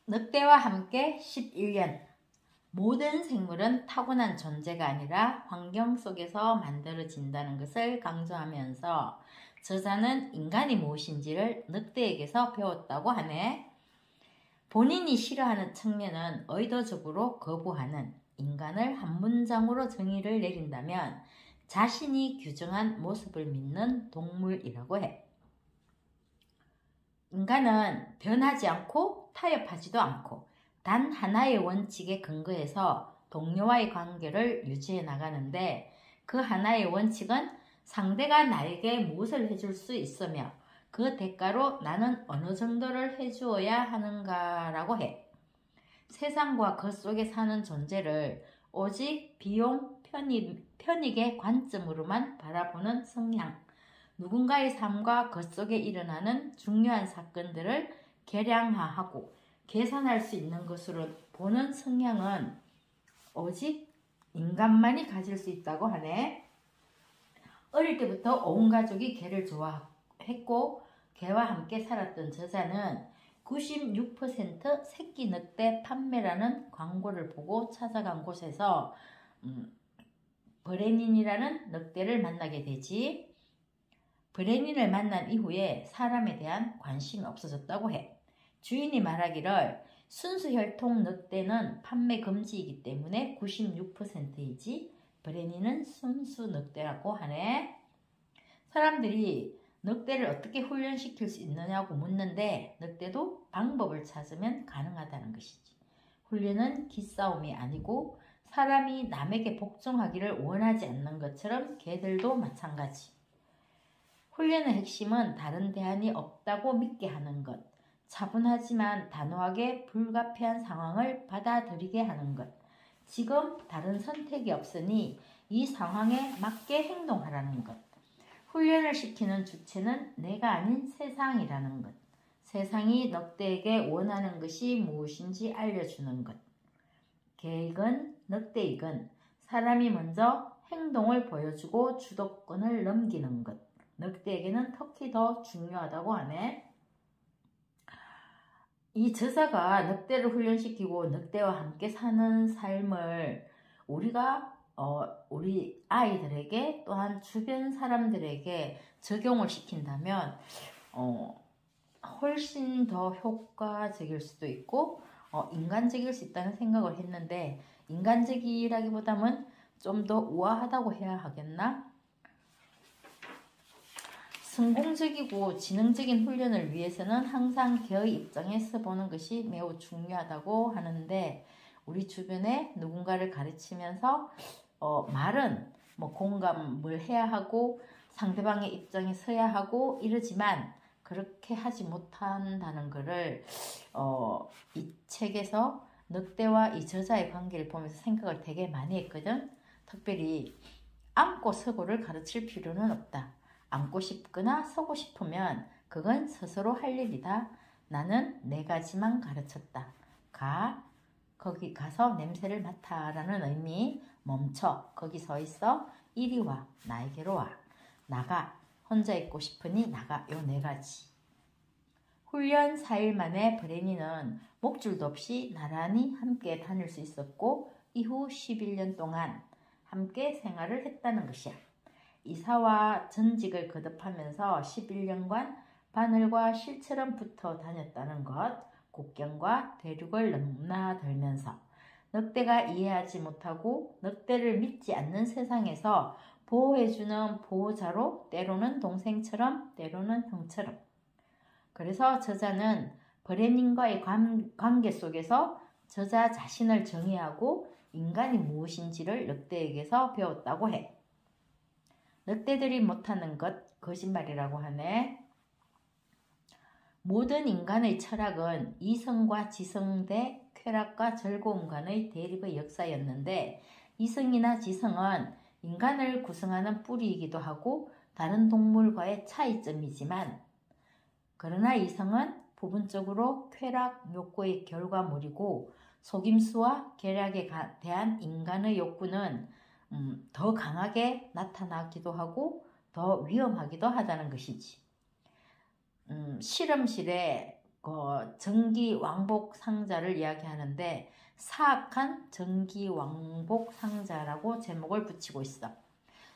늑대와 함께 11년. 모든 생물은 타고난 존재가 아니라 환경 속에서 만들어진다는 것을 강조하면서 저자는 인간이 무엇인지를 늑대에게서 배웠다고 하네. 본인이 싫어하는 측면은 의도적으로 거부하는 인간을 한 문장으로 정의를 내린다면 자신이 규정한 모습을 믿는 동물이라고 해. 인간은 변하지 않고 타협하지도 않고 단 하나의 원칙에 근거해서 동료와의 관계를 유지해 나가는데, 그 하나의 원칙은 상대가 나에게 무엇을 해줄 수 있으며 그 대가로 나는 어느 정도를 해주어야 하는가라고 해. 세상과 그 속에 사는 존재를 오직 비용, 편익의 관점으로만 바라보는 성향, 누군가의 삶과 그 속에 일어나는 중요한 사건들을 계량화하고 계산할 수 있는 것으로 보는 성향은 오직 인간만이 가질 수 있다고 하네. 어릴 때부터 온 가족이 개를 좋아했고 개와 함께 살았던 저자는 96% 새끼 늑대 판매라는 광고를 보고 찾아간 곳에서 브레닌이라는 늑대를 만나게 되지. 브레닌을 만난 이후에 사람에 대한 관심이 없어졌다고 해. 주인이 말하기를 순수 혈통 늑대는 판매 금지이기 때문에 96%이지 브레닌은 순수 늑대라고 하네. 사람들이 늑대를 어떻게 훈련시킬 수 있느냐고 묻는데 늑대도 방법을 찾으면 가능하다는 것이지. 훈련은 기싸움이 아니고 사람이 남에게 복종하기를 원하지 않는 것처럼 개들도 마찬가지. 훈련의 핵심은 다른 대안이 없다고 믿게 하는 것, 차분하지만 단호하게 불가피한 상황을 받아들이게 하는 것, 지금 다른 선택이 없으니 이 상황에 맞게 행동하라는 것. 훈련을 시키는 주체는 내가 아닌 세상이라는 것. 세상이 늑대에게 원하는 것이 무엇인지 알려주는 것. 개이건 늑대이건 사람이 먼저 행동을 보여주고 주도권을 넘기는 것. 늑대에게는 특히 더 중요하다고 하네. 이 저자가 늑대를 훈련시키고 늑대와 함께 사는 삶을 우리가 우리 아이들에게 또한 주변 사람들에게 적용을 시킨다면 훨씬 더 효과적일 수도 있고 인간적일 수 있다는 생각을 했는데, 인간적이라기보다는 좀 더 우아하다고 해야 하겠나? 성공적이고 지능적인 훈련을 위해서는 항상 개의 입장에서 보는 것이 매우 중요하다고 하는데, 우리 주변에 누군가를 가르치면서 말은 공감을 해야 하고 상대방의 입장에 서야 하고 이러지만 그렇게 하지 못한다는 것을 이 책에서 늑대와 이 저자의 관계를 보면서 생각을 되게 많이 했거든. 특별히 앉고 서고를 가르칠 필요는 없다. 앉고 싶거나 서고 싶으면 그건 스스로 할 일이다. 나는 네 가지만 가르쳤다. 거기 가서 냄새를 맡아 라는 의미. 멈춰, 거기 서 있어. 이리 와, 나에게로 와. 나가, 혼자 있고 싶으니 나가. 요 네 가지. 훈련 4일 만에 브레니는 목줄도 없이 나란히 함께 다닐 수 있었고 이후 11년 동안 함께 생활을 했다는 것이야. 이사와 전직을 거듭하면서 11년간 바늘과 실처럼 붙어 다녔다는 것, 국경과 대륙을 넘나들면서 늑대가 이해하지 못하고 늑대를 믿지 않는 세상에서 보호해주는 보호자로, 때로는 동생처럼 때로는 형처럼. 그래서 저자는 브레닌과의 관계 속에서 저자 자신을 정의하고 인간이 무엇인지를 늑대에게서 배웠다고 해. 늑대들이 못하는 것, 거짓말이라고 하네. 모든 인간의 철학은 이성과 지성 대 쾌락과 즐거움 간의 대립의 역사였는데, 이성이나 지성은 인간을 구성하는 뿌리이기도 하고 다른 동물과의 차이점이지만, 그러나 이성은 부분적으로 쾌락 욕구의 결과물이고 속임수와 계략에 대한 인간의 욕구는 더 강하게 나타나기도 하고 더 위험하기도 하다는 것이지. 실험실에 전기왕복 상자를 이야기하는데 사악한 전기왕복 상자라고 제목을 붙이고 있어.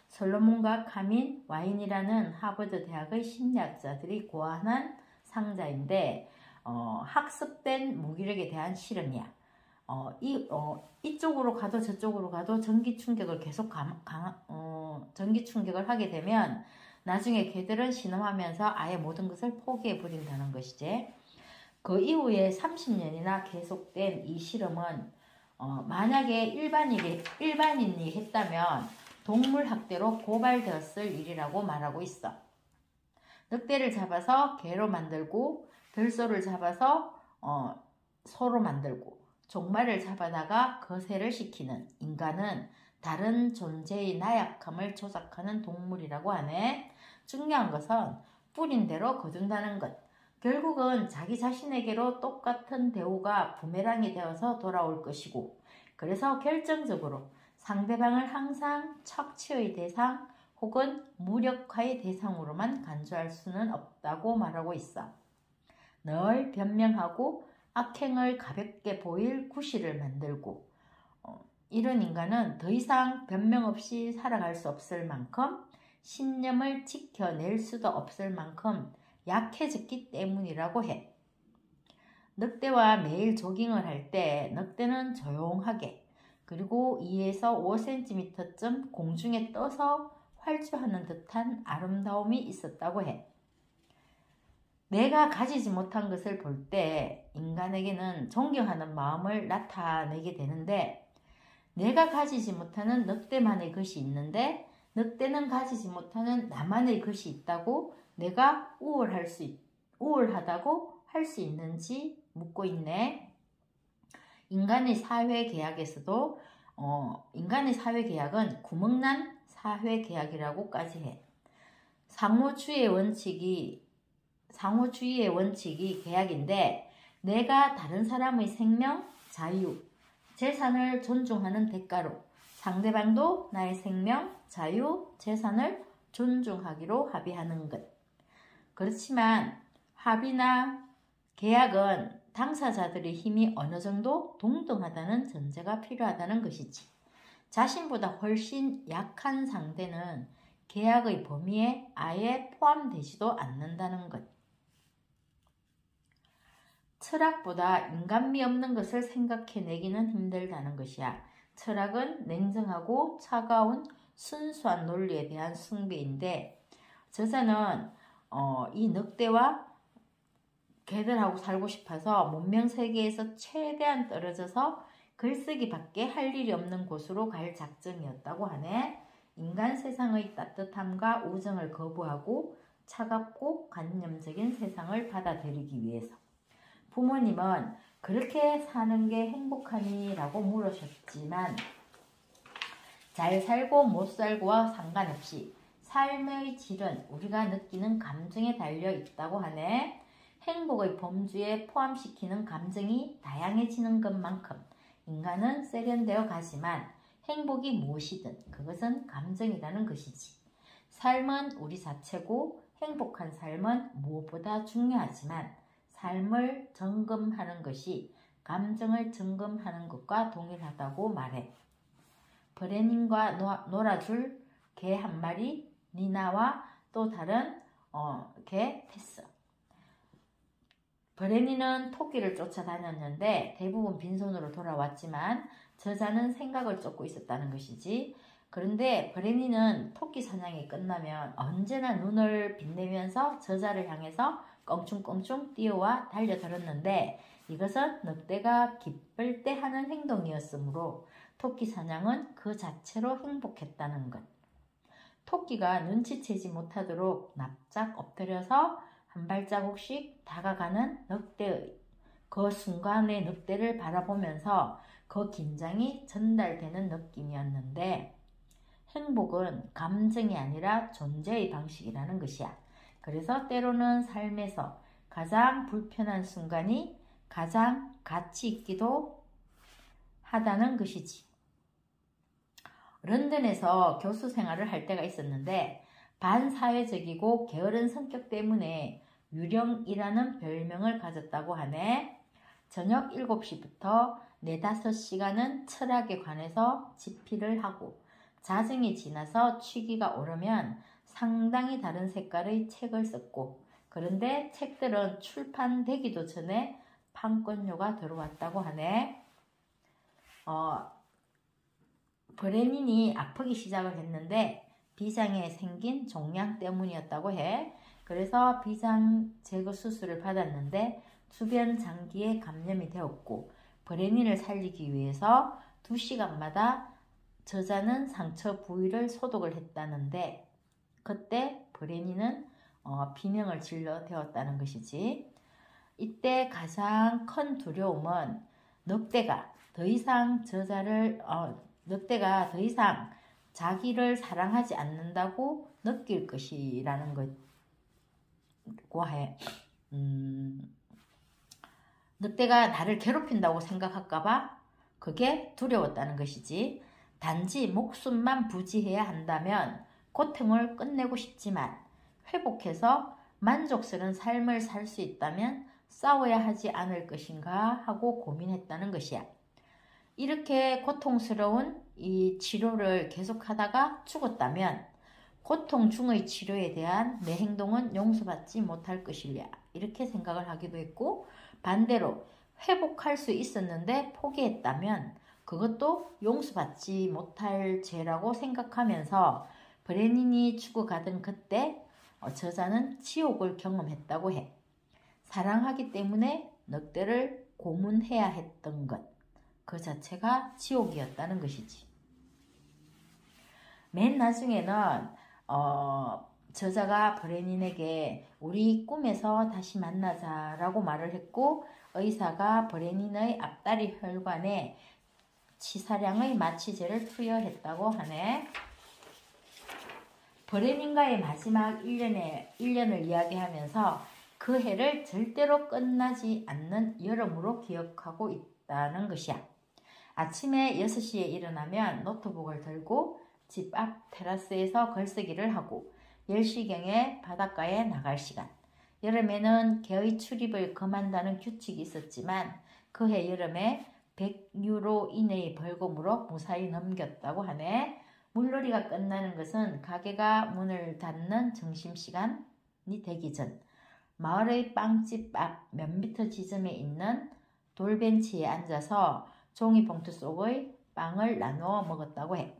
솔로몬과 카민 와인이라는 하버드 대학의 심리학자들이 고안한 상자인데 학습된 무기력에 대한 실험이야. 이쪽으로 가도 저쪽으로 가도 전기 충격을 계속 전기 충격을 하게 되면 나중에 걔들은 신음하면서 아예 모든 것을 포기해 버린다는 것이지. 그 이후에 30년이나 계속된 이 실험은 만약에 일반인이 했다면 동물학대로 고발되었을 일이라고 말하고 있어. 늑대를 잡아서 개로 만들고 들소를 잡아서 소로 만들고 종말을 잡아다가 거세를 시키는 인간은 다른 존재의 나약함을 조작하는 동물이라고 하네. 중요한 것은 뿌린 대로 거둔다는 것. 결국은 자기 자신에게로 똑같은 대우가 부메랑이 되어서 돌아올 것이고, 그래서 결정적으로 상대방을 항상 착취의 대상 혹은 무력화의 대상으로만 간주할 수는 없다고 말하고 있어. 늘 변명하고 악행을 가볍게 보일 구실을 만들고, 이런 인간은 더 이상 변명 없이 살아갈 수 없을 만큼 신념을 지켜낼 수도 없을 만큼 약해졌기 때문이라고 해. 늑대와 매일 조깅을 할 때 늑대는 조용하게 그리고 2에서 5cm쯤 공중에 떠서 활주하는 듯한 아름다움이 있었다고 해. 내가 가지지 못한 것을 볼 때 인간에게는 존경하는 마음을 나타내게 되는데, 내가 가지지 못하는 늑대만의 것이 있는데 늑대는 가지지 못하는 나만의 것이 있다고 내가 우월하다고 할 수 있는지 묻고 있네. 인간의 사회계약에서도 인간의 사회계약은 구멍난 사회계약이라고까지 해. 상호주의의 원칙이 계약인데, 내가 다른 사람의 생명, 자유, 재산을 존중하는 대가로 상대방도 나의 생명, 자유, 재산을 존중하기로 합의하는 것. 그렇지만 합의나 계약은 당사자들의 힘이 어느 정도 동등하다는 전제가 필요하다는 것이지. 자신보다 훨씬 약한 상대는 계약의 범위에 아예 포함되지도 않는다는 것. 철학보다 인간미 없는 것을 생각해내기는 힘들다는 것이야. 철학은 냉정하고 차가운 순수한 논리에 대한 숭배인데, 저자는 이 늑대와 개들하고 살고 싶어서 문명 세계에서 최대한 떨어져서 글쓰기밖에 할 일이 없는 곳으로 갈 작정이었다고 하네. 인간 세상의 따뜻함과 우정을 거부하고 차갑고 관념적인 세상을 받아들이기 위해서. 부모님은 그렇게 사는 게 행복하니? 라고 물으셨지만, 잘 살고 못 살고와 상관없이 삶의 질은 우리가 느끼는 감정에 달려 있다고 하네. 행복의 범주에 포함시키는 감정이 다양해지는 것만큼 인간은 세련되어 가지만 행복이 무엇이든 그것은 감정이라는 것이지. 삶은 우리 자체고 행복한 삶은 무엇보다 중요하지만 삶을 점검하는 것이 감정을 점검하는 것과 동일하다고 말해. 브레닌과 놀아줄 개 한 마리, 니나와 또 다른 개 테스. 브레니는 토끼를 쫓아다녔는데 대부분 빈손으로 돌아왔지만 저자는 생각을 쫓고 있었다는 것이지. 그런데 브레니는 토끼 사냥이 끝나면 언제나 눈을 빛내면서 저자를 향해서 껑충껑충 뛰어와 달려들었는데, 이것은 늑대가 기쁠 때 하는 행동이었으므로 토끼 사냥은 그 자체로 행복했다는 것. 토끼가 눈치채지 못하도록 납작 엎드려서 한 발자국씩 다가가는 늑대의 그 순간의 늑대를 바라보면서 그 긴장이 전달되는 느낌이었는데, 행복은 감정이 아니라 존재의 방식이라는 것이야. 그래서 때로는 삶에서 가장 불편한 순간이 가장 가치 있기도 하다는 것이지. 런던에서 교수 생활을 할 때가 있었는데 반사회적이고 게으른 성격 때문에 유령이라는 별명을 가졌다고 하네. 저녁 7시부터 4, 5시간은 철학에 관해서 집필을 하고 자정이 지나서 취기가 오르면 상당히 다른 색깔의 책을 썼고, 그런데 책들은 출판되기도 전에 판권료가 들어왔다고 하네. 브레닌이 아프기 시작을 했는데 비장에 생긴 종양 때문이었다고 해. 그래서 비장 제거 수술을 받았는데 주변 장기에 감염이 되었고, 브레닌을 살리기 위해서 2시간마다 저자는 상처 부위를 소독을 했다는데, 그때 브레닌은 비명을 질러 대었다는 것이지. 이때 가장 큰 두려움은 늑대가 더 이상 자기를 사랑하지 않는다고 느낄 것이라는 것과 해. 늑대가 나를 괴롭힌다고 생각할까봐 그게 두려웠다는 것이지. 단지 목숨만 부지해야 한다면 고통을 끝내고 싶지만 회복해서 만족스러운 삶을 살 수 있다면 싸워야 하지 않을 것인가 하고 고민했다는 것이야. 이렇게 고통스러운 이 치료를 계속하다가 죽었다면 고통 중의 치료에 대한 내 행동은 용서받지 못할 것이랴, 이렇게 생각을 하기도 했고, 반대로 회복할 수 있었는데 포기했다면 그것도 용서받지 못할 죄라고 생각하면서 브레닌이 죽어가던 그때 저자는 지옥을 경험했다고 해. 사랑하기 때문에 늑대를 고문해야 했던 것, 그 자체가 지옥이었다는 것이지. 맨 나중에는 저자가 브레닌에게 우리 꿈에서 다시 만나자라고 말을 했고, 의사가 브레닌의 앞다리 혈관에 치사량의 마취제를 투여했다고 하네. 브레닌과의 마지막 1년을 이야기하면서 그 해를 절대로 끝나지 않는 여름으로 기억하고 있다는 것이야. 아침에 6시에 일어나면 노트북을 들고 집 앞 테라스에서 글쓰기를 하고 10시경에 바닷가에 나갈 시간. 여름에는 개의 출입을 금한다는 규칙이 있었지만 그해 여름에 100유로 이내의 벌금으로 무사히 넘겼다고 하네. 물놀이가 끝나는 것은 가게가 문을 닫는 점심시간이 되기 전 마을의 빵집 앞 몇 미터 지점에 있는 돌벤치에 앉아서 종이봉투 속의 빵을 나누어 먹었다고 해.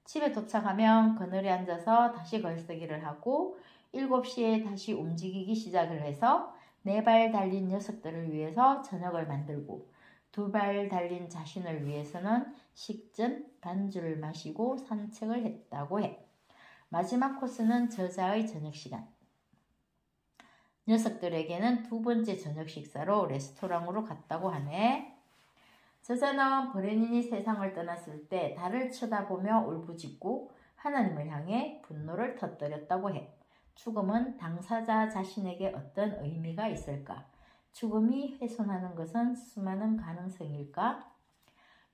집에 도착하면 그늘에 앉아서 다시 글쓰기를 하고 7시에 다시 움직이기 시작을 해서 4발 달린 녀석들을 위해서 저녁을 만들고 2발 달린 자신을 위해서는 식전 반주를 마시고 산책을 했다고 해. 마지막 코스는 저자의 저녁 시간. 녀석들에게는 2번째 저녁 식사로 레스토랑으로 갔다고 하네. 저자는 브레닌이 세상을 떠났을 때 달을 쳐다보며 울부짖고 하나님을 향해 분노를 터뜨렸다고 해. 죽음은 당사자 자신에게 어떤 의미가 있을까? 죽음이 훼손하는 것은 수많은 가능성일까?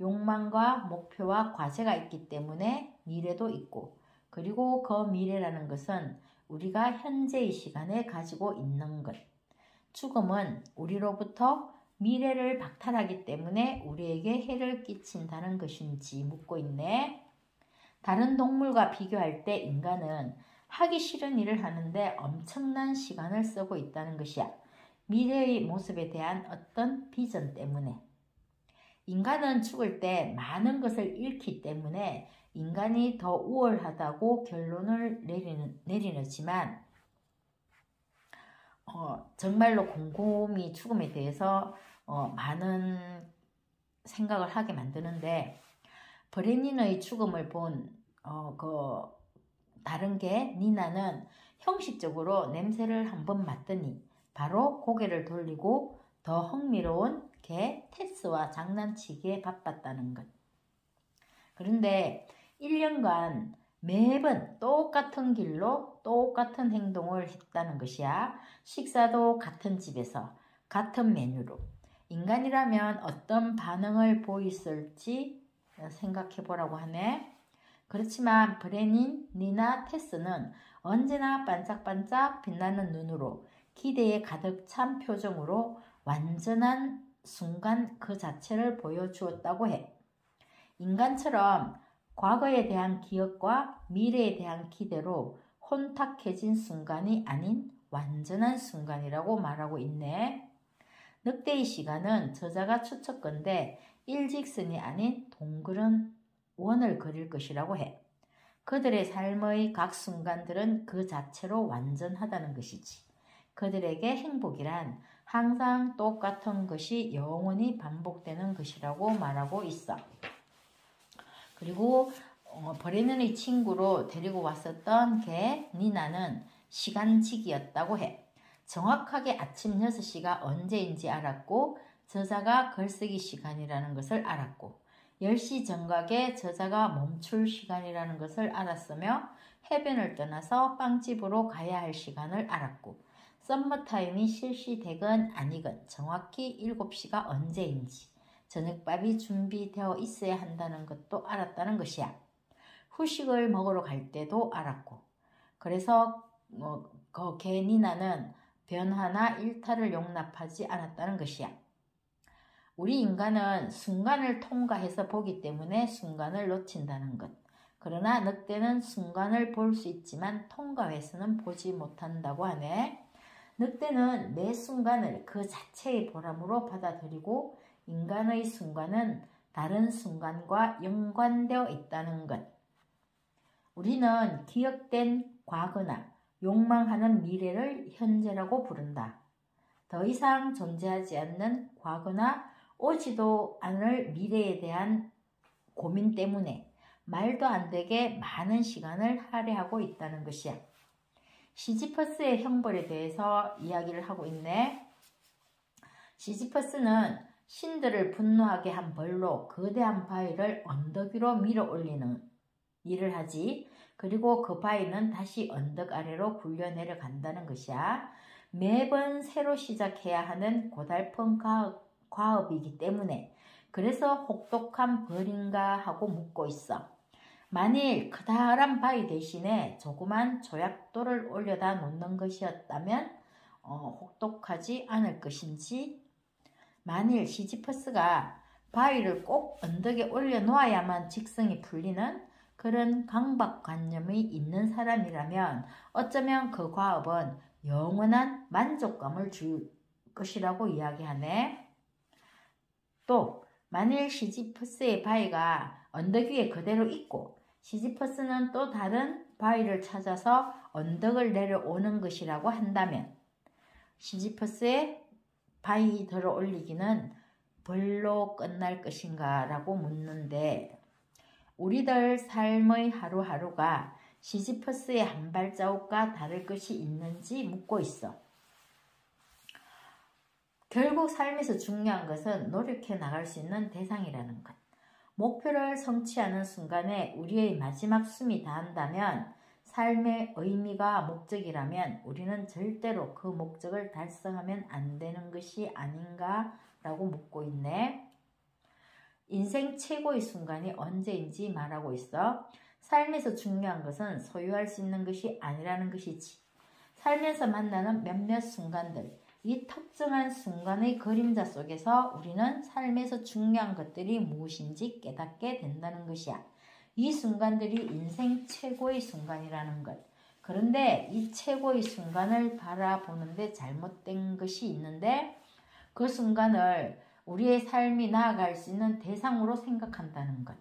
욕망과 목표와 과제가 있기 때문에 미래도 있고, 그리고 그 미래라는 것은 우리가 현재의 시간에 가지고 있는 것. 죽음은 우리로부터 미래를 박탈하기 때문에 우리에게 해를 끼친다는 것인지 묻고 있네. 다른 동물과 비교할 때 인간은 하기 싫은 일을 하는데 엄청난 시간을 쓰고 있다는 것이야. 미래의 모습에 대한 어떤 비전 때문에. 인간은 죽을 때 많은 것을 잃기 때문에 인간이 더 우월하다고 결론을 내리지만 정말로 곰곰이 죽음에 대해서 많은 생각을 하게 만드는데, 브레닌의 죽음을 본 다른 개 니나는 형식적으로 냄새를 한번 맡더니 바로 고개를 돌리고 더 흥미로운 개 테스와 장난치기에 바빴다는 것. 그런데 1년간 매번 똑같은 길로 똑같은 행동을 했다는 것이야. 식사도 같은 집에서 같은 메뉴로. 인간이라면 어떤 반응을 보였을지 생각해 보라고 하네. 그렇지만 브레닌, 니나, 테스는 언제나 반짝반짝 빛나는 눈으로 기대에 가득 찬 표정으로 완전한 순간 그 자체를 보여주었다고 해. 인간처럼 과거에 대한 기억과 미래에 대한 기대로 혼탁해진 순간이 아닌 완전한 순간이라고 말하고 있네. 늑대의 시간은 저자가 추측건데 일직선이 아닌 동그란 원을 그릴 것이라고 해. 그들의 삶의 각 순간들은 그 자체로 완전하다는 것이지. 그들에게 행복이란 항상 똑같은 것이 영원히 반복되는 것이라고 말하고 있어. 그리고 버레는의 친구로 데리고 왔었던 개 니나는 시간지기였다고 해. 정확하게 아침 6시가 언제인지 알았고 저자가 글쓰기 시간이라는 것을 알았고 10시 정각에 저자가 멈출 시간이라는 것을 알았으며 해변을 떠나서 빵집으로 가야 할 시간을 알았고 썸머타임이 실시되건 아니건 정확히 7시가 언제인지 저녁밥이 준비되어 있어야 한다는 것도 알았다는 것이야. 후식을 먹으러 갈 때도 알았고 그래서 그 개니나는 변화나 일탈을 용납하지 않았다는 것이야. 우리 인간은 순간을 통과해서 보기 때문에 순간을 놓친다는 것. 그러나 늑대는 순간을 볼 수 있지만 통과해서는 보지 못한다고 하네. 늑대는 매 순간을 그 자체의 보람으로 받아들이고 인간의 순간은 다른 순간과 연관되어 있다는 것. 우리는 기억된 과거나 욕망하는 미래를 현재라고 부른다. 더 이상 존재하지 않는 과거나 오지도 않을 미래에 대한 고민 때문에 말도 안 되게 많은 시간을 할애하고 있다는 것이야. 시지퍼스의 형벌에 대해서 이야기를 하고 있네. 시지퍼스는 신들을 분노하게 한 벌로 거대한 바위를 언덕 위로 밀어 올리는 일을 하지. 그리고 그 바위는 다시 언덕 아래로 굴려 내려간다는 것이야. 매번 새로 시작해야 하는 고달픈 과업이기 때문에 그래서 혹독한 벌인가 하고 묻고 있어. 만일 그다란 바위 대신에 조그만 조약돌을 올려다 놓는 것이었다면 혹독하지 않을 것인지 만일 시지퍼스가 바위를 꼭 언덕에 올려놓아야만 직성이 풀리는 그런 강박관념이 있는 사람이라면 어쩌면 그 과업은 영원한 만족감을 줄 것이라고 이야기하네. 또 만일 시지퍼스의 바위가 언덕 위에 그대로 있고 시지퍼스는 또 다른 바위를 찾아서 언덕을 내려오는 것이라고 한다면 시지퍼스의 바위 들어 올리기는 벌로 끝날 것인가 라고 묻는데 우리들 삶의 하루하루가 시지퍼스의 한 발자국과 다를 것이 있는지 묻고 있어. 결국 삶에서 중요한 것은 노력해 나갈 수 있는 대상이라는 것. 목표를 성취하는 순간에 우리의 마지막 숨이 닿는다면 삶의 의미가 목적이라면 우리는 절대로 그 목적을 달성하면 안 되는 것이 아닌가라고 묻고 있네. 인생 최고의 순간이 언제인지 말하고 있어. 삶에서 중요한 것은 소유할 수 있는 것이 아니라는 것이지. 살면서 만나는 몇몇 순간들, 이 특정한 순간의 그림자 속에서 우리는 삶에서 중요한 것들이 무엇인지 깨닫게 된다는 것이야. 이 순간들이 인생 최고의 순간이라는 것. 그런데 이 최고의 순간을 바라보는데 잘못된 것이 있는데 그 순간을 우리의 삶이 나아갈 수 있는 대상으로 생각한다는 것.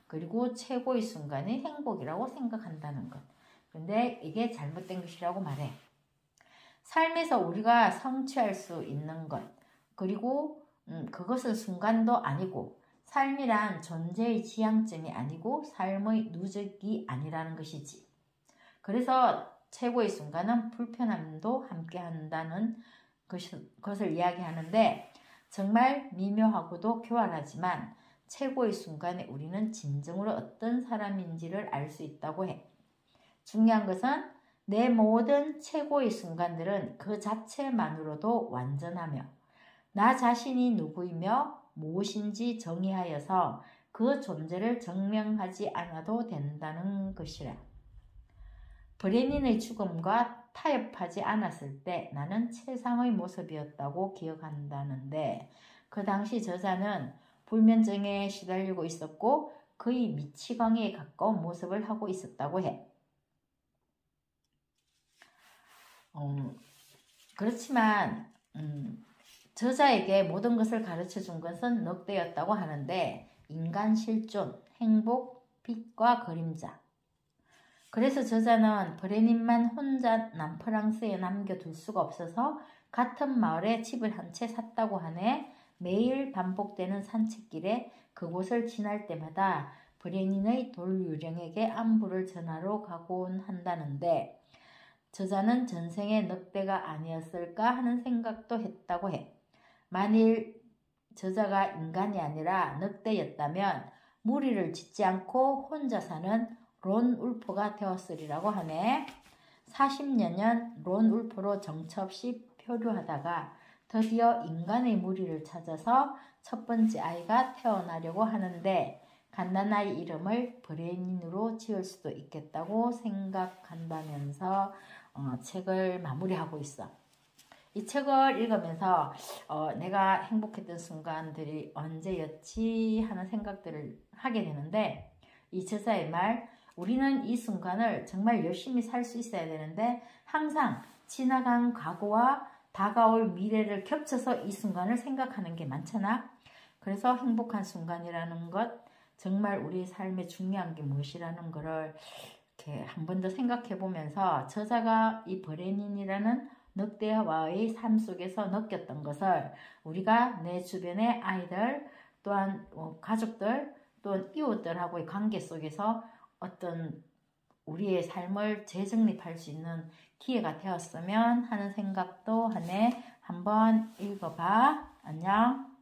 그리고 최고의 순간이 행복이라고 생각한다는 것. 근데 이게 잘못된 것이라고 말해. 삶에서 우리가 성취할 수 있는 것. 그리고 그것은 순간도 아니고 삶이란 존재의 지향점이 아니고 삶의 누적이 아니라는 것이지. 그래서 최고의 순간은 불편함도 함께 한다는 것을 이야기하는데 정말 미묘하고도 교활하지만 최고의 순간에 우리는 진정으로 어떤 사람인지를 알 수 있다고 해. 중요한 것은 내 모든 최고의 순간들은 그 자체만으로도 완전하며 나 자신이 누구이며 무엇인지 정의하여서 그 존재를 증명하지 않아도 된다는 것이라. 브레닌의 죽음과 타협하지 않았을 때 나는 최상의 모습이었다고 기억한다는데 그 당시 저자는 불면증에 시달리고 있었고 거의 미치광이에 가까운 모습을 하고 있었다고 해. 그렇지만 저자에게 모든 것을 가르쳐 준 것은 넉대였다고 하는데 인간 실존, 행복, 빛과 그림자. 그래서 저자는 브레닌만 혼자 남프랑스에 남겨둘 수가 없어서 같은 마을에 집을 한 채 샀다고 하네. 매일 반복되는 산책길에 그곳을 지날 때마다 브레닌의 돌유령에게 안부를 전하러 가곤 한다는데 저자는 전생의 늑대가 아니었을까 하는 생각도 했다고 해. 만일 저자가 인간이 아니라 늑대였다면 무리를 짓지 않고 혼자 사는 론 울프가 되었으리라고 하네. 40여 년 론 울프로 정처 없이 표류하다가 드디어 인간의 무리를 찾아서 첫 번째 아이가 태어나려고 하는데 갓난아이 이름을 브레닌으로 지을 수도 있겠다고 생각한다면서 책을 마무리하고 있어. 이 책을 읽으면서 내가 행복했던 순간들이 언제였지 하는 생각들을 하게 되는데 이 저자의 말 우리는 이 순간을 정말 열심히 살 수 있어야 되는데 항상 지나간 과거와 다가올 미래를 겹쳐서 이 순간을 생각하는 게 많잖아. 그래서 행복한 순간이라는 것 정말 우리 삶에 중요한 게 무엇이라는 거를 이렇게 한 번 더 생각해 보면서 저자가 이 브레닌이라는 늑대와의 삶 속에서 느꼈던 것을 우리가 내 주변의 아이들 또한 가족들 또는 이웃들하고의 관계 속에서 어떤 우리의 삶을 재정립할 수 있는 기회가 되었으면 하는 생각도 하네. 한번 읽어봐. 안녕.